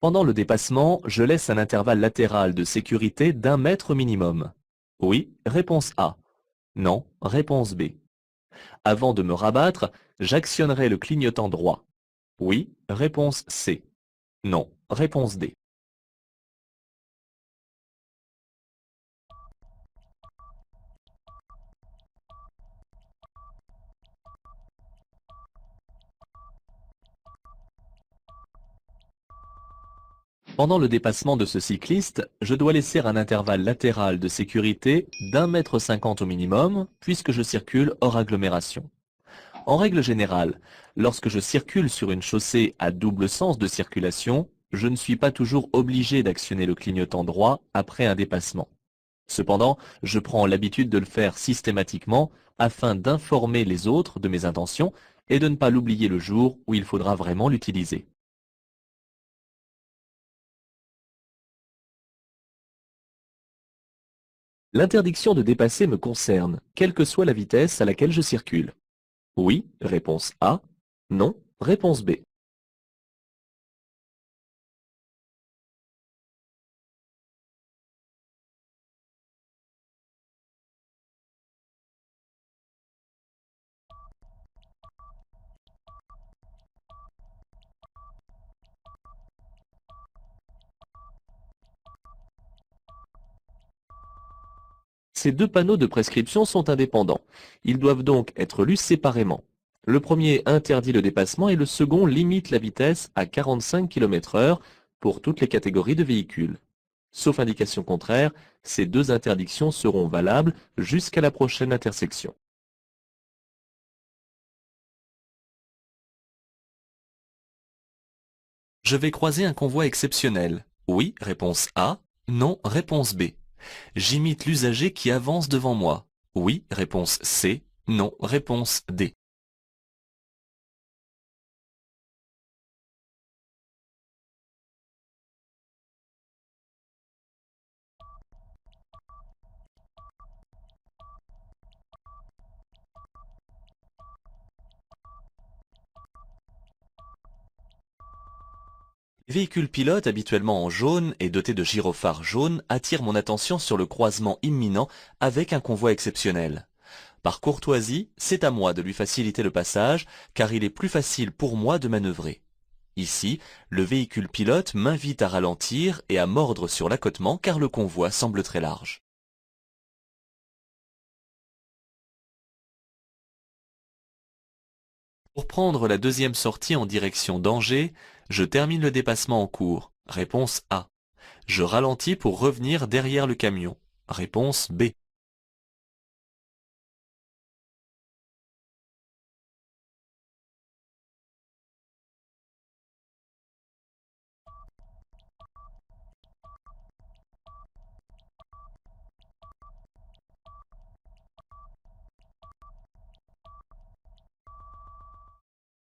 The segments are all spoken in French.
Pendant le dépassement, je laisse un intervalle latéral de sécurité d'1 mètre minimum. Oui, réponse A. Non, réponse B. Avant de me rabattre, j'actionnerai le clignotant droit. Oui, réponse C. Non, réponse D. Pendant le dépassement de ce cycliste, je dois laisser un intervalle latéral de sécurité d'1 m 50 au minimum, puisque je circule hors agglomération. En règle générale, lorsque je circule sur une chaussée à double sens de circulation, je ne suis pas toujours obligé d'actionner le clignotant droit après un dépassement. Cependant, je prends l'habitude de le faire systématiquement afin d'informer les autres de mes intentions et de ne pas l'oublier le jour où il faudra vraiment l'utiliser. L'interdiction de dépasser me concerne, quelle que soit la vitesse à laquelle je circule. Oui, réponse A. Non, réponse B. Ces deux panneaux de prescription sont indépendants. Ils doivent donc être lus séparément. Le premier interdit le dépassement et le second limite la vitesse à 45 km/h pour toutes les catégories de véhicules. Sauf indication contraire, ces deux interdictions seront valables jusqu'à la prochaine intersection. Je vais croiser un convoi exceptionnel. Oui, réponse A. Non, réponse B. J'imite l'usager qui avance devant moi. Oui, réponse C. Non, réponse D. Les véhicules pilotes, habituellement en jaune et dotés de gyrophares jaunes, attirent mon attention sur le croisement imminent avec un convoi exceptionnel. Par courtoisie, c'est à moi de lui faciliter le passage, car il est plus facile pour moi de manœuvrer. Ici, le véhicule pilote m'invite à ralentir et à mordre sur l'accotement car le convoi semble très large. Pour prendre la deuxième sortie en direction d'Angers, je termine le dépassement en cours. Réponse A. Je ralentis pour revenir derrière le camion. Réponse B.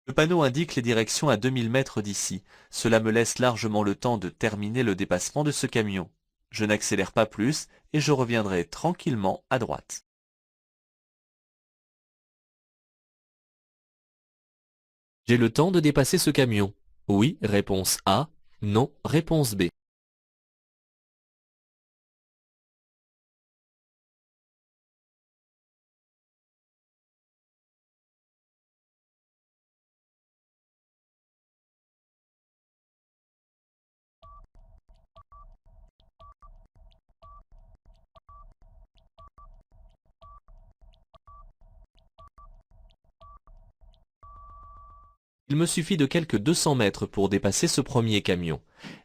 Le panneau indique les directions à 2000 mètres d'ici. Cela me laisse largement le temps de terminer le dépassement de ce camion. Je n'accélère pas plus et je reviendrai tranquillement à droite. J'ai le temps de dépasser ce camion. Oui, réponse A. Non, réponse B. Il me suffit de quelques 200 mètres pour dépasser ce premier camion.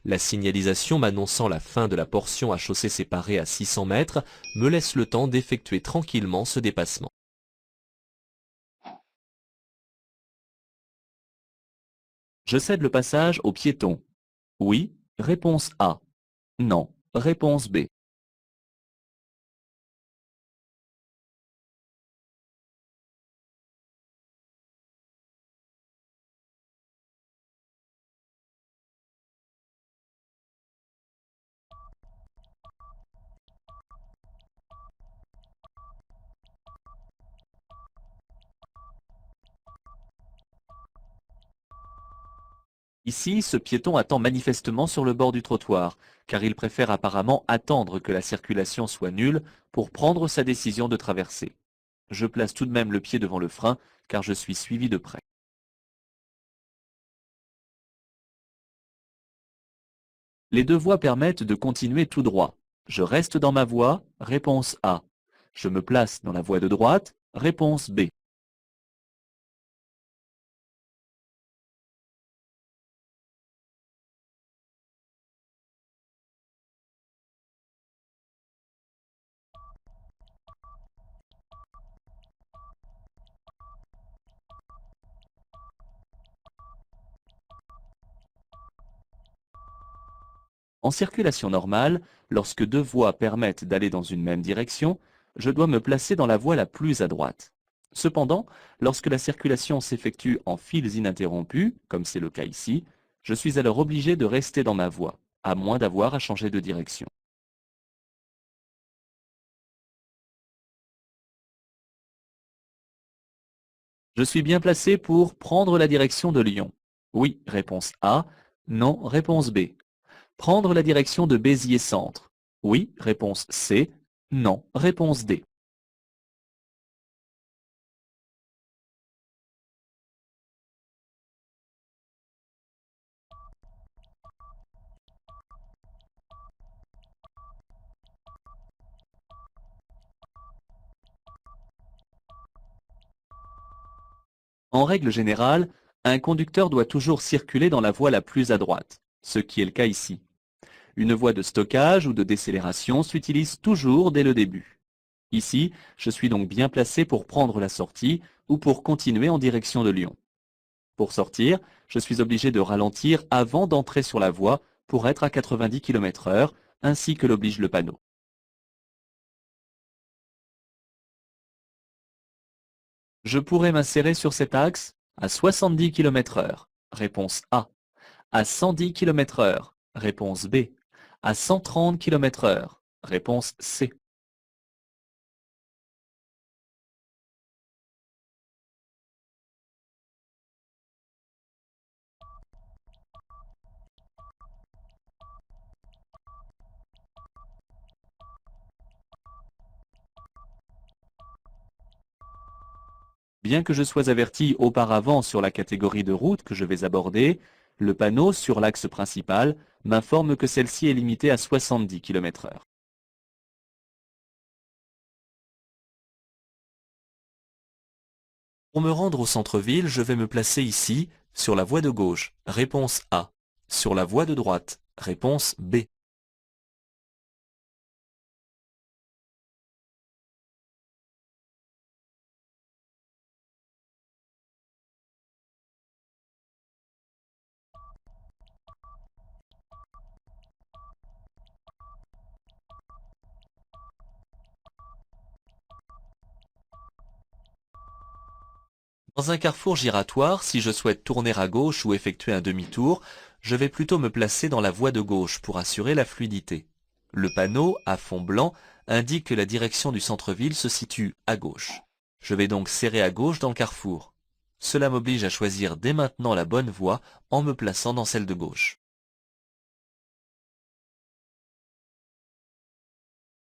La signalisation m'annonçant la fin de la portion à chaussée séparée à 600 mètres me laisse le temps d'effectuer tranquillement ce dépassement. Je cède le passage aux piétons. Oui, réponse A. Non, réponse B. Ici, ce piéton attend manifestement sur le bord du trottoir, car il préfère apparemment attendre que la circulation soit nulle pour prendre sa décision de traverser. Je place tout de même le pied devant le frein, car je suis suivi de près. Les deux voies permettent de continuer tout droit. Je reste dans ma voie, réponse A. Je me place dans la voie de droite, réponse B. En circulation normale, lorsque deux voies permettent d'aller dans une même direction, je dois me placer dans la voie la plus à droite. Cependant, lorsque la circulation s'effectue en fils ininterrompus, comme c'est le cas ici, je suis alors obligé de rester dans ma voie, à moins d'avoir à changer de direction. Je suis bien placé pour prendre la direction de Lyon. Oui, réponse A. Non, réponse B. Prendre la direction de Béziers Centre. Oui, réponse C. Non, réponse D. En règle générale, un conducteur doit toujours circuler dans la voie la plus à droite, ce qui est le cas ici. Une voie de stockage ou de décélération s'utilise toujours dès le début. Ici, je suis donc bien placé pour prendre la sortie ou pour continuer en direction de Lyon. Pour sortir, je suis obligé de ralentir avant d'entrer sur la voie pour être à 90 km/h, ainsi que l'oblige le panneau. Je pourrais m'insérer sur cet axe à 70 km/h. Réponse A. À 110 km/h. Réponse B. À 130 km/h. Réponse C. Bien que je sois averti auparavant sur la catégorie de route que je vais aborder, le panneau sur l'axe principal m'informe que celle-ci est limitée à 70 km/h. Pour me rendre au centre-ville, je vais me placer ici, sur la voie de gauche. Réponse A. Sur la voie de droite. Réponse B. Dans un carrefour giratoire, si je souhaite tourner à gauche ou effectuer un demi-tour, je vais plutôt me placer dans la voie de gauche pour assurer la fluidité. Le panneau, à fond blanc, indique que la direction du centre-ville se situe à gauche. Je vais donc serrer à gauche dans le carrefour. Cela m'oblige à choisir dès maintenant la bonne voie en me plaçant dans celle de gauche.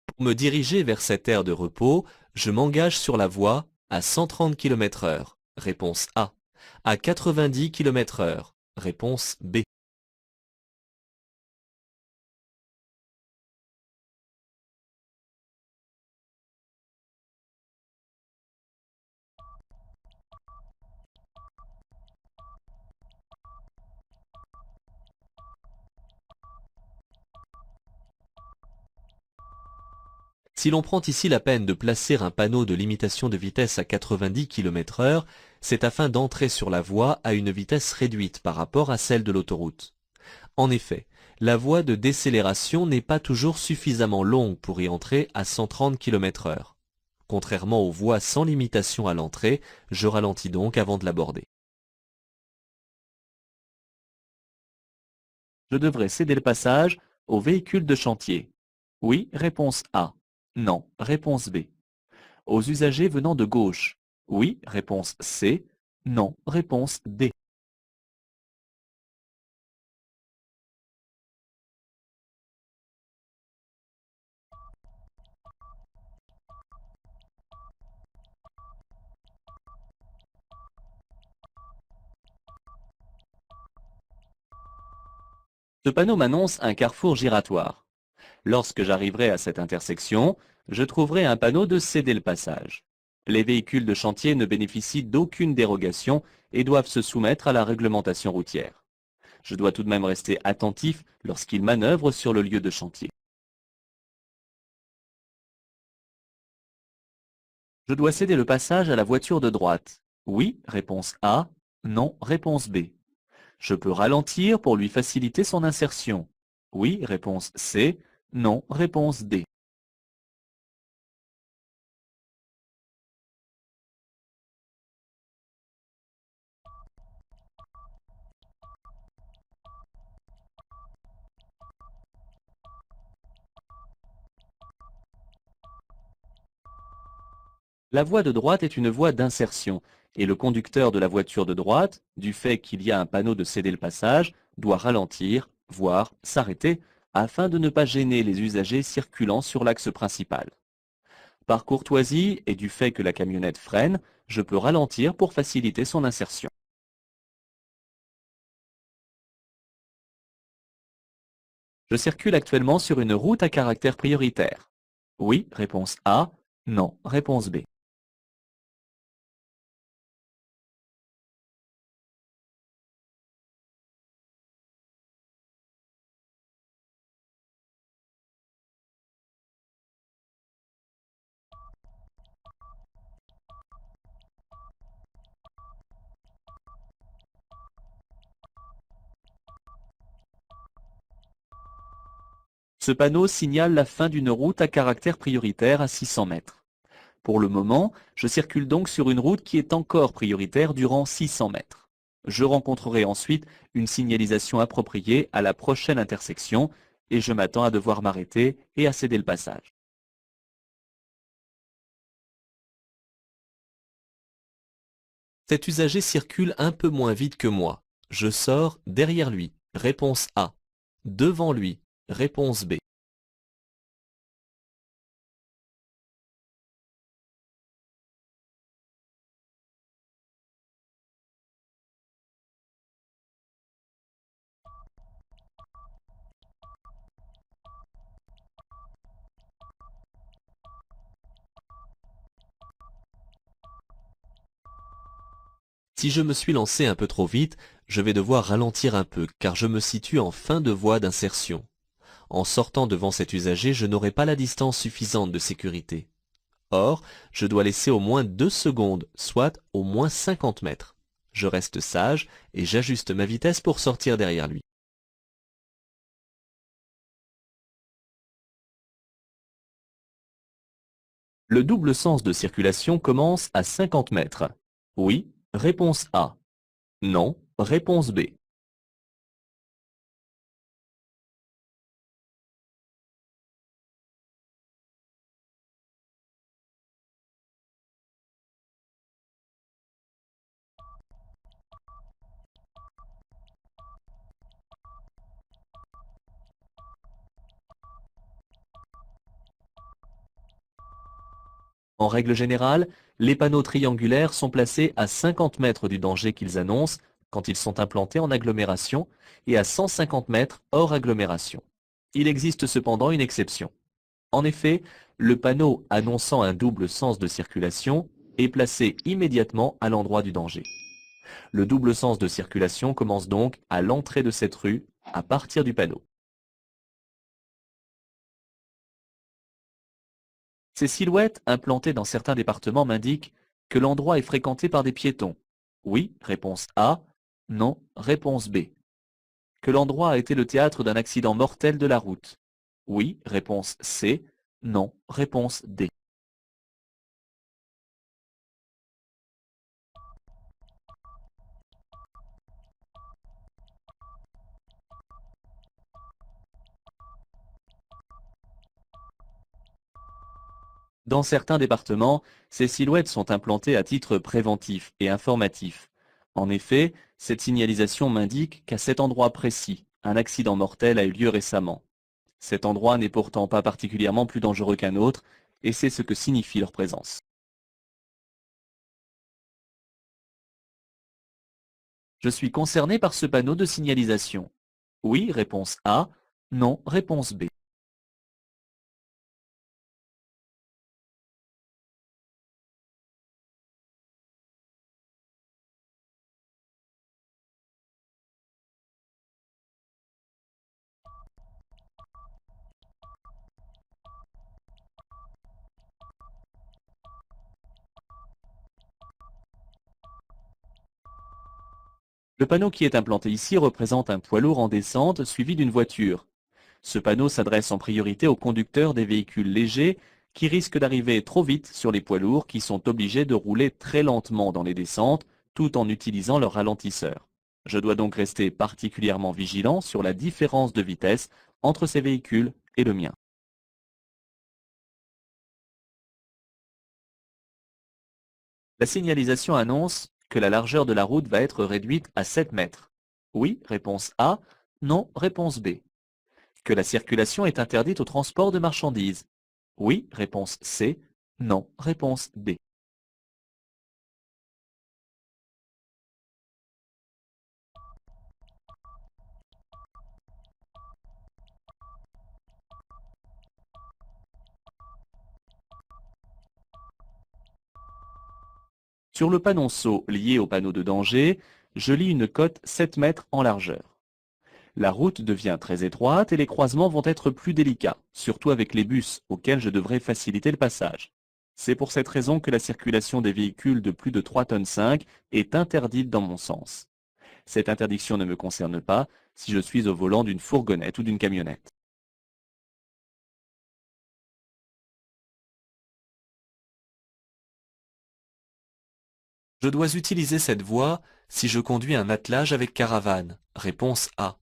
Pour me diriger vers cette aire de repos, je m'engage sur la voie à 130 km/h. Réponse A. À 90 km/h. Réponse B. Si l'on prend ici la peine de placer un panneau de limitation de vitesse à 90 km/h, c'est afin d'entrer sur la voie à une vitesse réduite par rapport à celle de l'autoroute. En effet, la voie de décélération n'est pas toujours suffisamment longue pour y entrer à 130 km/h. Contrairement aux voies sans limitation à l'entrée, je ralentis donc avant de l'aborder. Je devrais céder le passage aux véhicules de chantier. Oui, réponse A. Non, réponse B. Aux usagers venant de gauche. Oui, réponse C. Non, réponse D. Ce panneau m'annonce un carrefour giratoire. Lorsque j'arriverai à cette intersection, je trouverai un panneau de céder le passage. Les véhicules de chantier ne bénéficient d'aucune dérogation et doivent se soumettre à la réglementation routière. Je dois tout de même rester attentif lorsqu'ils manœuvrent sur le lieu de chantier. Je dois céder le passage à la voiture de droite. Oui, réponse A. Non, réponse B. Je peux ralentir pour lui faciliter son insertion. Oui, réponse C. Non, réponse D. La voie de droite est une voie d'insertion, et le conducteur de la voiture de droite, du fait qu'il y a un panneau de céder le passage, doit ralentir, voire s'arrêter, afin de ne pas gêner les usagers circulant sur l'axe principal. Par courtoisie et du fait que la camionnette freine, je peux ralentir pour faciliter son insertion. Je circule actuellement sur une route à caractère prioritaire. Oui, réponse A. Non, réponse B. Ce panneau signale la fin d'une route à caractère prioritaire à 600 mètres. Pour le moment, je circule donc sur une route qui est encore prioritaire durant 600 mètres. Je rencontrerai ensuite une signalisation appropriée à la prochaine intersection et je m'attends à devoir m'arrêter et à céder le passage. Cet usager circule un peu moins vite que moi. Je sors derrière lui. Réponse A. Devant lui. Réponse B. Si je me suis lancé un peu trop vite, je vais devoir ralentir un peu car je me situe en fin de voie d'insertion. En sortant devant cet usager, je n'aurai pas la distance suffisante de sécurité. Or, je dois laisser au moins 2 secondes, soit au moins 50 mètres. Je reste sage et j'ajuste ma vitesse pour sortir derrière lui. Le double sens de circulation commence à 50 mètres. Oui, réponse A. Non, réponse B. En règle générale, les panneaux triangulaires sont placés à 50 mètres du danger qu'ils annoncent quand ils sont implantés en agglomération et à 150 mètres hors agglomération. Il existe cependant une exception. En effet, le panneau annonçant un double sens de circulation est placé immédiatement à l'endroit du danger. Le double sens de circulation commence donc à l'entrée de cette rue à partir du panneau. Ces silhouettes implantées dans certains départements m'indiquent que l'endroit est fréquenté par des piétons. Oui, réponse A. Non, réponse B. Que l'endroit a été le théâtre d'un accident mortel de la route. Oui, réponse C. Non, réponse D. Dans certains départements, ces silhouettes sont implantées à titre préventif et informatif. En effet, cette signalisation m'indique qu'à cet endroit précis, un accident mortel a eu lieu récemment. Cet endroit n'est pourtant pas particulièrement plus dangereux qu'un autre, et c'est ce que signifie leur présence. Je suis concerné par ce panneau de signalisation. Oui, réponse A. Non, réponse B. Le panneau qui est implanté ici représente un poids lourd en descente suivi d'une voiture. Ce panneau s'adresse en priorité aux conducteurs des véhicules légers qui risquent d'arriver trop vite sur les poids lourds qui sont obligés de rouler très lentement dans les descentes tout en utilisant leur ralentisseur. Je dois donc rester particulièrement vigilant sur la différence de vitesse entre ces véhicules et le mien. La signalisation annonce que la largeur de la route va être réduite à 7 mètres. Oui, réponse A. Non, réponse B. Que la circulation est interdite au transport de marchandises. Oui, réponse C. Non, réponse D. Sur le panonceau lié au panneau de danger, je lis une cote 7 mètres en largeur. La route devient très étroite et les croisements vont être plus délicats, surtout avec les bus auxquels je devrais faciliter le passage. C'est pour cette raison que la circulation des véhicules de plus de 3 tonnes 5 est interdite dans mon sens. Cette interdiction ne me concerne pas si je suis au volant d'une fourgonnette ou d'une camionnette. Je dois utiliser cette voie si je conduis un attelage avec caravane. Réponse A.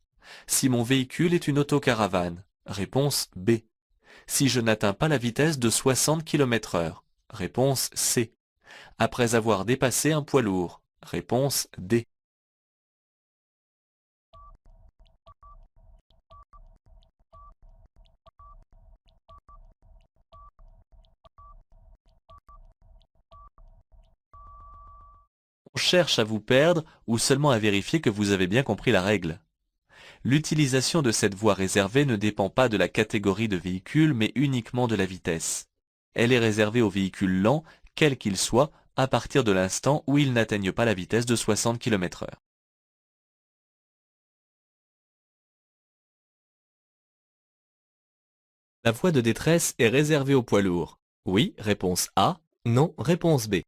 Si mon véhicule est une autocaravane. Réponse B. Si je n'atteins pas la vitesse de 60 km/h. Réponse C. Après avoir dépassé un poids lourd. Réponse D. On cherche à vous perdre ou seulement à vérifier que vous avez bien compris la règle. L'utilisation de cette voie réservée ne dépend pas de la catégorie de véhicule mais uniquement de la vitesse. Elle est réservée aux véhicules lents, quels qu'ils soient, à partir de l'instant où ils n'atteignent pas la vitesse de 60 km/h. La voie de détresse est réservée aux poids lourds. Oui, réponse A. Non, réponse B.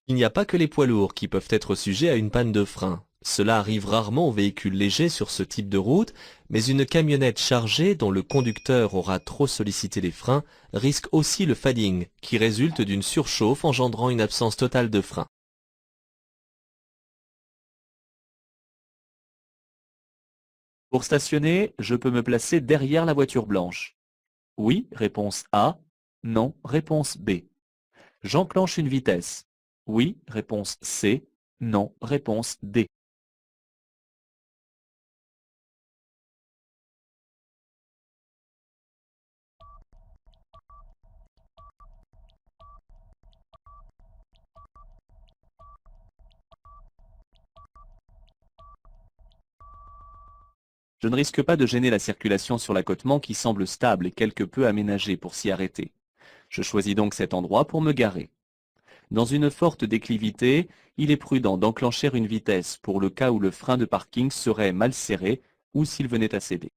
Il n'y a pas que les poids lourds qui peuvent être sujets à une panne de frein. Cela arrive rarement aux véhicules légers sur ce type de route, mais une camionnette chargée dont le conducteur aura trop sollicité les freins risque aussi le fading, qui résulte d'une surchauffe engendrant une absence totale de frein. Pour stationner, je peux me placer derrière la voiture blanche. Oui, réponse A. Non, réponse B. J'enclenche une vitesse. Oui, réponse C. Non, réponse D. Je ne risque pas de gêner la circulation sur l'accotement qui semble stable et quelque peu aménagé pour s'y arrêter. Je choisis donc cet endroit pour me garer. Dans une forte déclivité, il est prudent d'enclencher une vitesse pour le cas où le frein de parking serait mal serré ou s'il venait à céder.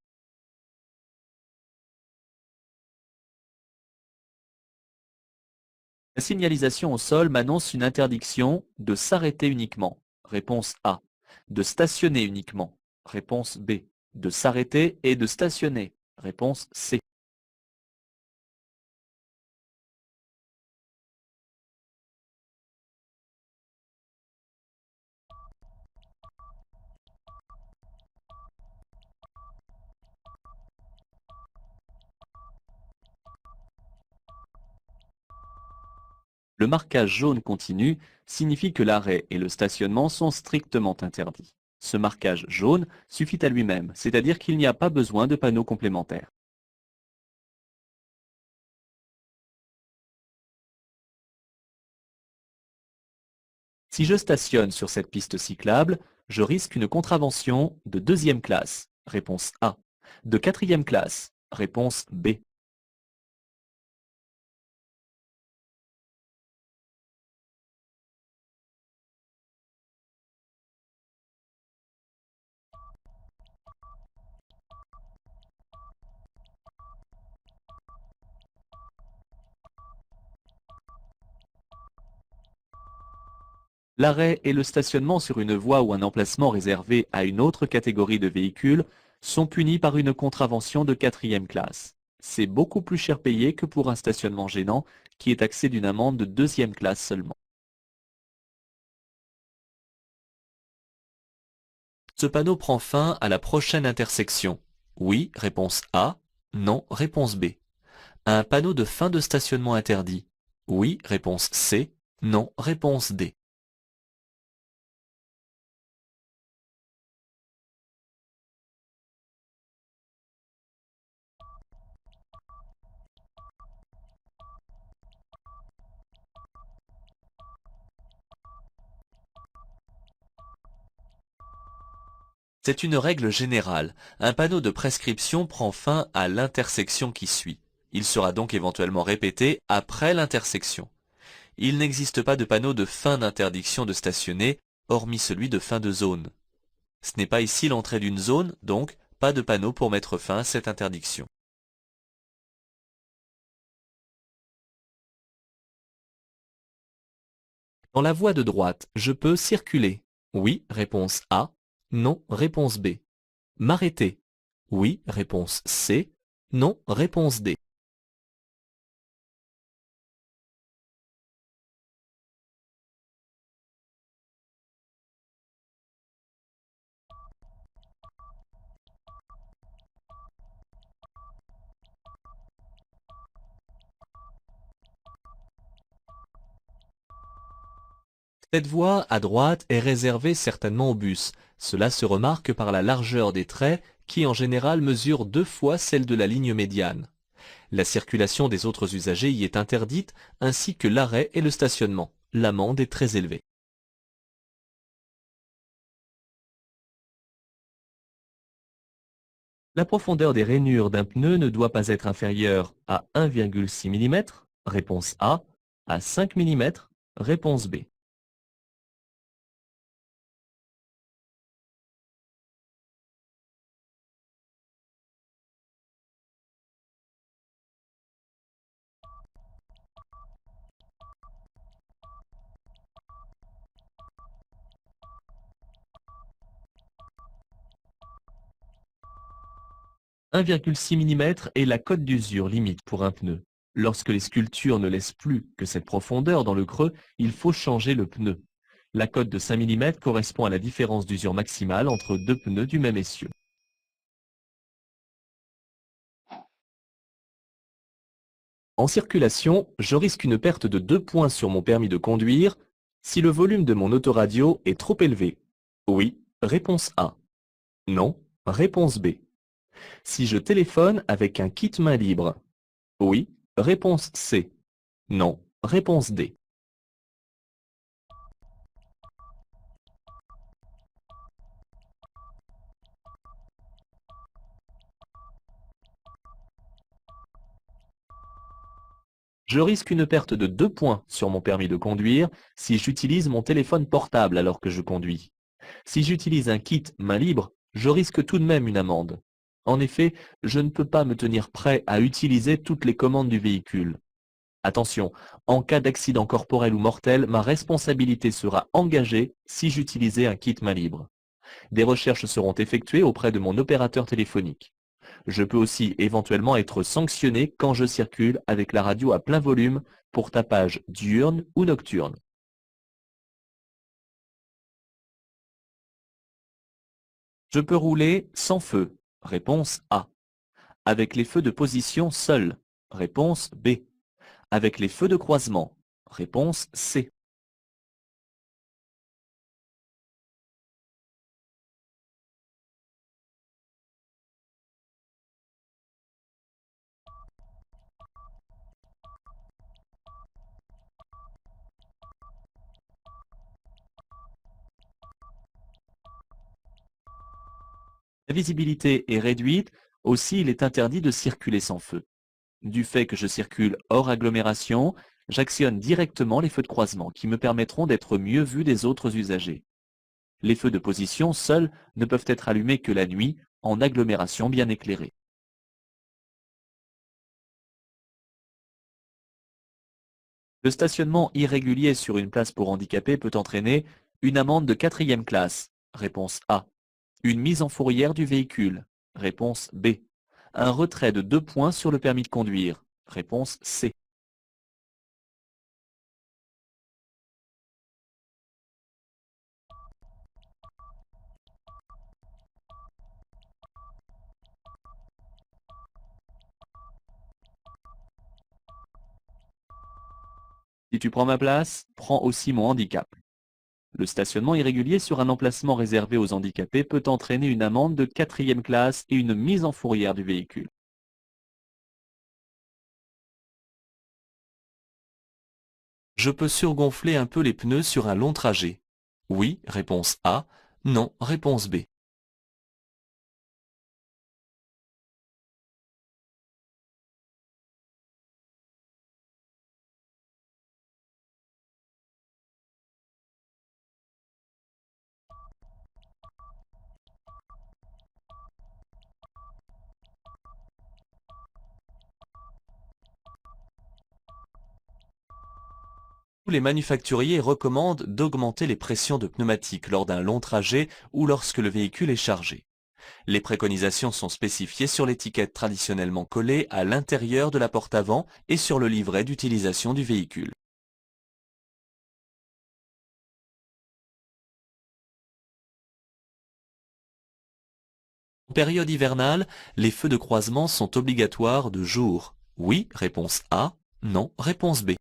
La signalisation au sol m'annonce une interdiction de s'arrêter uniquement. Réponse A. De stationner uniquement. Réponse B. De s'arrêter et de stationner. Réponse C. Le marquage jaune continu signifie que l'arrêt et le stationnement sont strictement interdits. Ce marquage jaune suffit à lui-même, c'est-à-dire qu'il n'y a pas besoin de panneaux complémentaires. Si je stationne sur cette piste cyclable, je risque une contravention de deuxième classe, réponse A, de quatrième classe, réponse B. L'arrêt et le stationnement sur une voie ou un emplacement réservé à une autre catégorie de véhicules sont punis par une contravention de quatrième classe. C'est beaucoup plus cher payé que pour un stationnement gênant qui est taxé d'une amende de deuxième classe seulement. Ce panneau prend fin à la prochaine intersection. Oui, réponse A. Non, réponse B. Un panneau de fin de stationnement interdit. Oui, réponse C. Non, réponse D. C'est une règle générale. Un panneau de prescription prend fin à l'intersection qui suit. Il sera donc éventuellement répété après l'intersection. Il n'existe pas de panneau de fin d'interdiction de stationner, hormis celui de fin de zone. Ce n'est pas ici l'entrée d'une zone, donc pas de panneau pour mettre fin à cette interdiction. Dans la voie de droite, je peux circuler. Oui, réponse A. Non, réponse B. M'arrêter. Oui, réponse C. Non, réponse D. Cette voie à droite est réservée certainement aux bus. Cela se remarque par la largeur des traits qui en général mesure 2 fois celle de la ligne médiane. La circulation des autres usagers y est interdite, ainsi que l'arrêt et le stationnement. L'amende est très élevée. La profondeur des rainures d'un pneu ne doit pas être inférieure à 1,6 mm, réponse A, à 5 mm, réponse B. « 1,6 mm est la cote d'usure limite pour un pneu. Lorsque les sculptures ne laissent plus que cette profondeur dans le creux, il faut changer le pneu. La cote de 5 mm correspond à la différence d'usure maximale entre deux pneus du même essieu. En circulation, je risque une perte de 2 points sur mon permis de conduire si le volume de mon autoradio est trop élevé. Oui, réponse A. Non, réponse B. Si je téléphone avec un kit main libre. Oui, réponse C. Non, réponse D. Je risque une perte de 2 points sur mon permis de conduire si j'utilise mon téléphone portable alors que je conduis. Si j'utilise un kit main libre, je risque tout de même une amende. En effet, je ne peux pas me tenir prêt à utiliser toutes les commandes du véhicule. Attention, en cas d'accident corporel ou mortel, ma responsabilité sera engagée si j'utilisais un kit main libre. Des recherches seront effectuées auprès de mon opérateur téléphonique. Je peux aussi éventuellement être sanctionné quand je circule avec la radio à plein volume pour tapage diurne ou nocturne. Je peux rouler sans feu. Réponse A. Avec les feux de position seuls. Réponse B. Avec les feux de croisement. Réponse C. La visibilité est réduite, aussi il est interdit de circuler sans feu. Du fait que je circule hors agglomération, j'actionne directement les feux de croisement qui me permettront d'être mieux vu des autres usagers. Les feux de position seuls ne peuvent être allumés que la nuit, en agglomération bien éclairée. Le stationnement irrégulier sur une place pour handicapés peut entraîner une amende de quatrième classe. Réponse A. Une mise en fourrière du véhicule. Réponse B. Un retrait de 2 points sur le permis de conduire. Réponse C. Si tu prends ma place, prends aussi mon handicap. Le stationnement irrégulier sur un emplacement réservé aux handicapés peut entraîner une amende de quatrième classe et une mise en fourrière du véhicule. Je peux surgonfler un peu les pneus sur un long trajet. Oui, réponse A. Non, réponse B. Tous les manufacturiers recommandent d'augmenter les pressions de pneumatiques lors d'un long trajet ou lorsque le véhicule est chargé. Les préconisations sont spécifiées sur l'étiquette traditionnellement collée à l'intérieur de la porte avant et sur le livret d'utilisation du véhicule. En période hivernale, les feux de croisement sont obligatoires de jour. Oui, réponse A. Non, réponse B.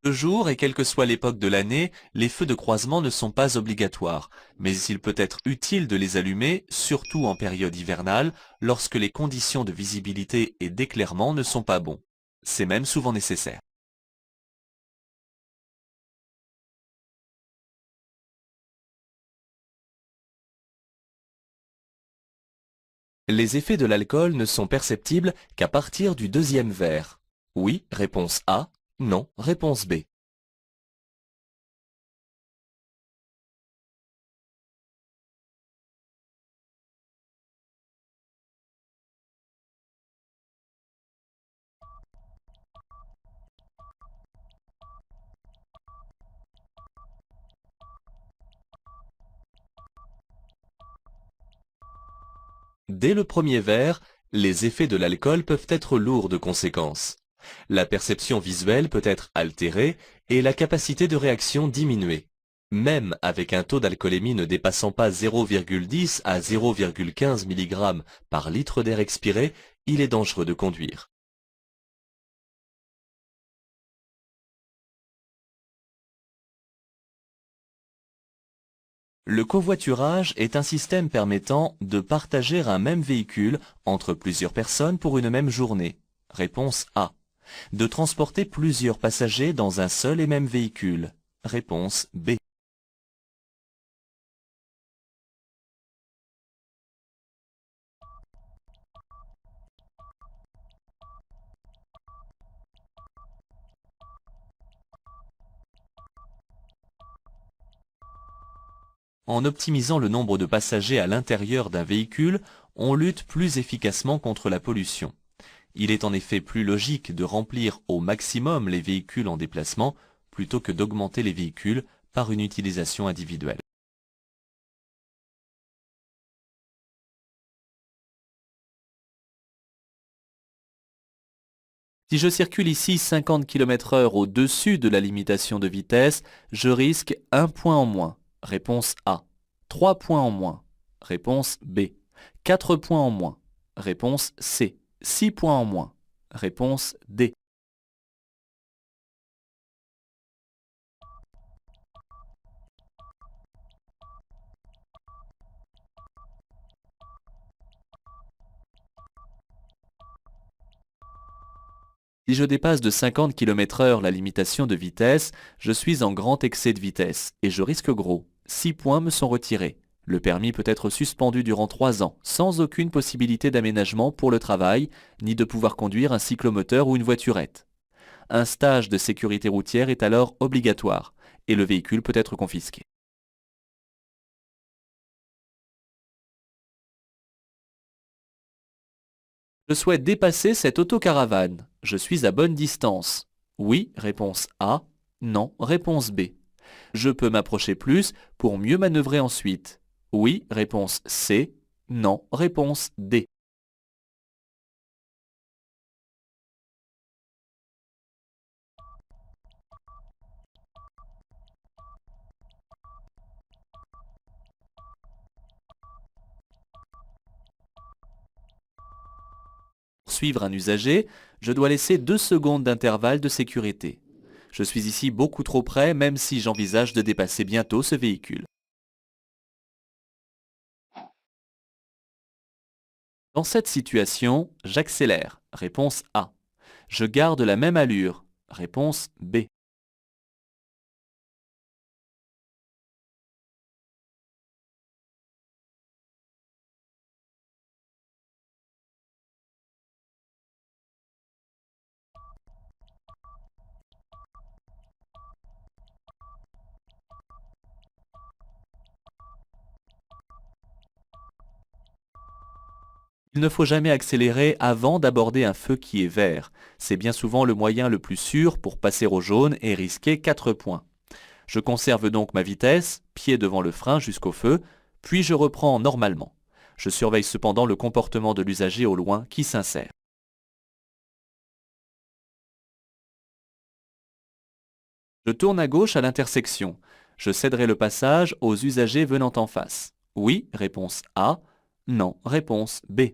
De jour et quelle que soit l'époque de l'année, les feux de croisement ne sont pas obligatoires, mais il peut être utile de les allumer, surtout en période hivernale, lorsque les conditions de visibilité et d'éclairement ne sont pas bons. C'est même souvent nécessaire. Les effets de l'alcool ne sont perceptibles qu'à partir du deuxième verre. Oui, réponse A. Non, réponse B. Dès le premier verre, les effets de l'alcool peuvent être lourds de conséquences. La perception visuelle peut être altérée et la capacité de réaction diminuée. Même avec un taux d'alcoolémie ne dépassant pas 0,10 à 0,15 mg par litre d'air expiré, il est dangereux de conduire. Le covoiturage est un système permettant de partager un même véhicule entre plusieurs personnes pour une même journée. Réponse A. De transporter plusieurs passagers dans un seul et même véhicule. Réponse B. En optimisant le nombre de passagers à l'intérieur d'un véhicule, on lutte plus efficacement contre la pollution. Il est en effet plus logique de remplir au maximum les véhicules en déplacement plutôt que d'augmenter les véhicules par une utilisation individuelle. Si je circule ici 50 km/h au-dessus de la limitation de vitesse, je risque 1 point en moins. Réponse A. 3 points en moins. Réponse B. 4 points en moins. Réponse C. 6 points en moins. Réponse D. Si je dépasse de 50 km/h la limitation de vitesse, je suis en grand excès de vitesse et je risque gros. 6 points me sont retirés. Le permis peut être suspendu durant 3 ans, sans aucune possibilité d'aménagement pour le travail, ni de pouvoir conduire un cyclomoteur ou une voiturette. Un stage de sécurité routière est alors obligatoire et le véhicule peut être confisqué. Je souhaite dépasser cette autocaravane. Je suis à bonne distance. Oui, réponse A. Non, réponse B. Je peux m'approcher plus pour mieux manœuvrer ensuite. Oui, réponse C. Non, réponse D. Pour suivre un usager, je dois laisser 2 secondes d'intervalle de sécurité. Je suis ici beaucoup trop près même si j'envisage de dépasser bientôt ce véhicule. Dans cette situation, j'accélère. Réponse A. Je garde la même allure. Réponse B. Il ne faut jamais accélérer avant d'aborder un feu qui est vert. C'est bien souvent le moyen le plus sûr pour passer au jaune et risquer 4 points. Je conserve donc ma vitesse, pied devant le frein jusqu'au feu, puis je reprends normalement. Je surveille cependant le comportement de l'usager au loin qui s'insère. Je tourne à gauche à l'intersection. Je céderai le passage aux usagers venant en face. Oui, réponse A. Non, réponse B.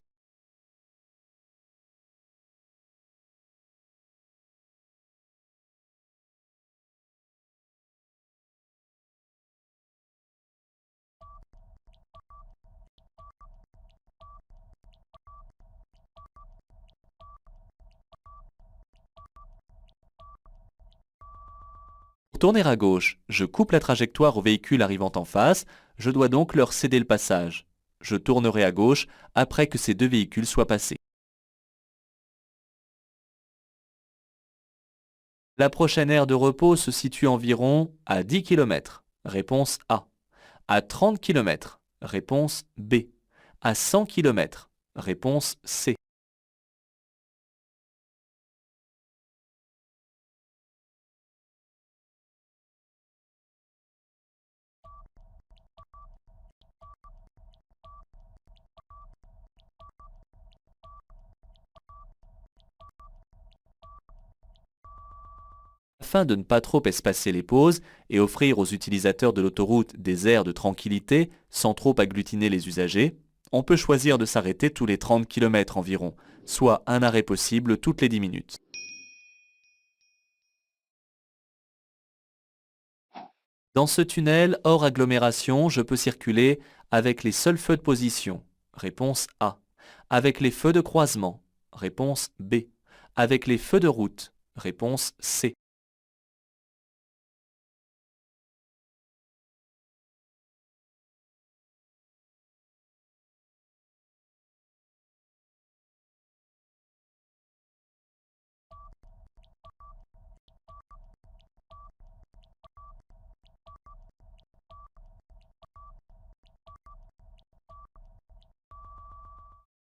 Pour tourner à gauche, je coupe la trajectoire aux véhicules arrivant en face, je dois donc leur céder le passage. Je tournerai à gauche après que ces deux véhicules soient passés. La prochaine aire de repos se situe environ à 10 km. Réponse A. À 30 km. Réponse B. À 100 km. Réponse C. Afin de ne pas trop espacer les pauses et offrir aux utilisateurs de l'autoroute des aires de tranquillité sans trop agglutiner les usagers, on peut choisir de s'arrêter tous les 30 km environ, soit un arrêt possible toutes les 10 minutes. Dans ce tunnel hors agglomération, je peux circuler avec les seuls feux de position. Réponse A. Avec les feux de croisement. Réponse B. Avec les feux de route. Réponse C.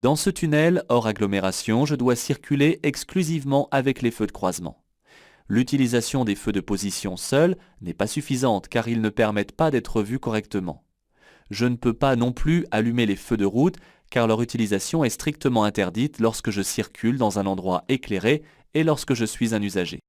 Dans ce tunnel hors agglomération, je dois circuler exclusivement avec les feux de croisement. L'utilisation des feux de position seuls n'est pas suffisante car ils ne permettent pas d'être vus correctement. Je ne peux pas non plus allumer les feux de route car leur utilisation est strictement interdite lorsque je circule dans un endroit éclairé et lorsque je suis un usager.